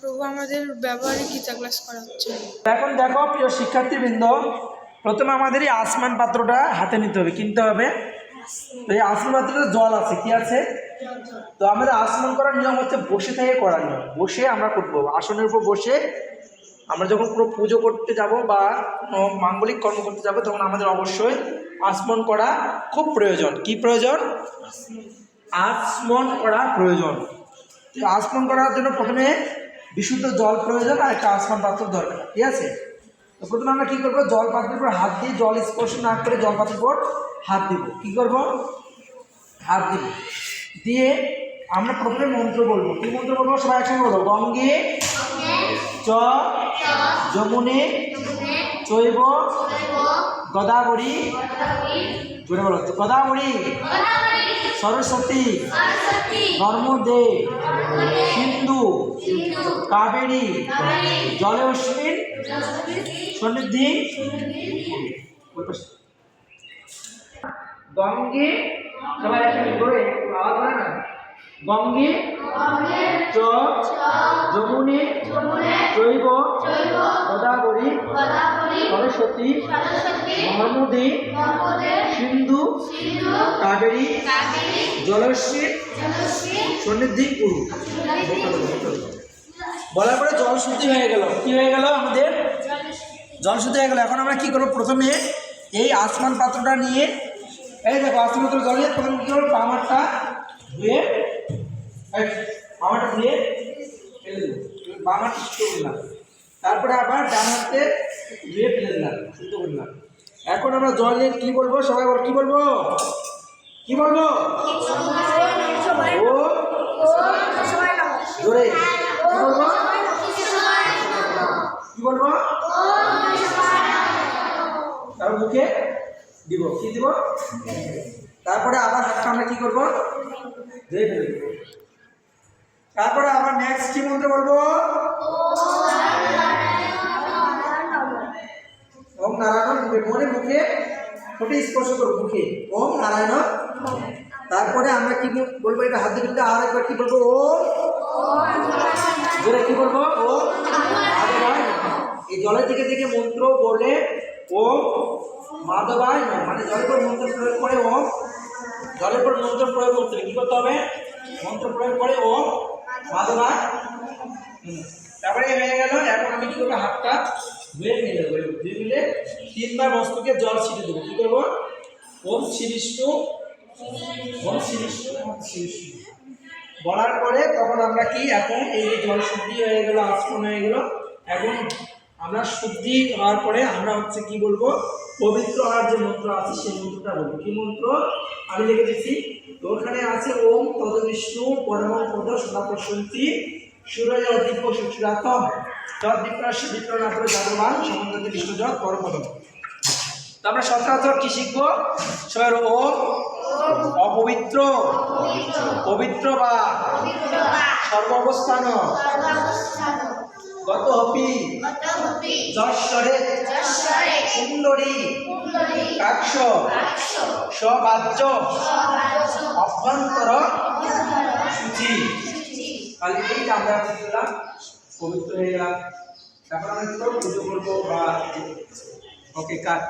প্রভু আমাদের ব্যবহারিক গীতা ক্লাস করা হচ্ছে। এখন দেখো প্রিয় শিক্ষার্থীবৃন্দ, প্রথমে আমাদের এই আসমান পাত্রটা হাতে নিতে হবে, কিনতে হবে। তো এই আসমান পাত্রটা জল আছে, কি আছে? তো আমাদের আসমান করার নিয়ম হচ্ছে বসে থেকে করার নিয়ম। বসে আমরা করবো, আসনের উপর বসে। আমরা যখন পুরো পুজো করতে যাব বা মাঙ্গলিক কর্ম করতে যাব, তখন আমাদের অবশ্যই আসমন করা খুব প্রয়োজন। কি প্রয়োজন? আসমন করা প্রয়োজন। আসমন করার জন্য প্রথমে বিশুদ্ধ জল প্রয়োজন আর একটা আসমান পাত্র দরকার, ঠিক আছে? তো প্রথমে আমরা কী করবো, জল পাত্রের উপর হাত দিয়ে, জল স্পর্শ না করে জল পাত্রের উপর হাত দিব। কী করবো? হাত দিব। দিয়ে আমরা প্রথমে মন্ত্র বলবো। কী মন্ত্র বলবো? সবাই একসঙ্গে বলবো। গঙ্গে চ যমুনে চৈব গদাবরী, জোরে বলো তো, গদাবরী সরস্বতী নর্মদে সিন্ধু কাবেরী জলেস্মিন সন্নিধি। গঙ্গে, সবাই একসাথে ধরে আওয়াজ হয় না, গঙ্গে চ যমুনে চৈব গদাবরী সরস্বতী নর্মদে সিন্ধু কাবেরী জলস্মিন সন্নিধি কুরু। বলার পরে জল শুদ্ধি হয়ে গেল। কি হয়ে গেল? আমাদের জল শুদ্ধি হয়ে গেল। এখন আমরা কি করবো? প্রথমে এই আসমান পাত্রটা নিয়ে, এই দেখো আসমান পাত্র জল নিয়ে প্রথমে কী করবো, পামারটা ধুয়ে, পামারটা ধুয়ে ফেলে দেবো, পামারটা শুদ্ধ করলাম। তারপরে আবার ডান হাতে ধুয়ে ফেলে দিলাম, শুদ্ধ করলাম। এখন আমরা জল নিয়ে কী বলবো? সবাই বল, কী বলবো? কি বলবো? ও জোরে কি বলবো? কি বলবো? তারপর মুখে দিব। কি দিব? তারপরে আবার হাতটা আমরা কি করবো? ধুয়ে ফেলে দেবো। তারপরে আবার নেক্সট কি মন্ত্র বলবো? ওম নারায়ণ। মনে মুখে ঠোঁটে স্পর্শ করবো, মুখে ওম নারায়ণ। তারপরে আমরা কি বলবো? এটা হাত দিয়ে আর একবার কি বলবো? জোরে কি বলবো? ও এই জলের দিকে দিকে মন্ত্র বলে ওম মাধবায় নয়, মানে জলের পর মন্ত্র প্রয়োগ করে ওম, জলের পর মন্ত্র প্রয়োগ করতে হবে। কি করতে হবে? মন্ত্র প্রয়োগ করে ওম মাধবায়। তারপরে হয়ে গেল। এখন আমি কি করবো? হাতটা ধুয়ে নিয়ে যাবো। ধুয়ে নিলে 3 বার বস্তুকে জল ছিটে দেবো। কি করবো? ওম শ্রী বিষ্ণু, ওম শ্রী বিষ্ণু, ওম শ্রী বিষ্ণু বলার পরে তখন আমরা কি, এখন এই যে জল শুদ্ধি হয়ে গেল, আসমন হয়ে গেল। এখন আমরা শুদ্ধি হওয়ার পরে আমরা হচ্ছে কি বলবো? পবিত্র হওয়ার যে মন্ত্র আছে সেই মন্ত্রটা বলবো। কি মন্ত্র? আমি লিখে দিচ্ছি। ওখানে আছে ওম তদ বিষ্ণু পরমং পদ সদা পশ্যন্তি সূর্য দিব্য সুচিরাতম তদ বিপ্রাস্য বিপ্রনাথ জাগবান সমন্বিত বিষ্ণু জগ পরমপদম। তো আমরা সচরাচর কি শিখবো? সবাই ওম অপবিত্র পবিত্র বা সর্বাবস্থান গত হপি যশ্বরে সুন্দরী কাক্ষ সবাজ্য অভ্যন্তর সূচি। খালি এই যে আমরা দিলাম, পবিত্র হয়ে গেলাম। তারপর আমরা পুজো করবো বা ওকে কাট।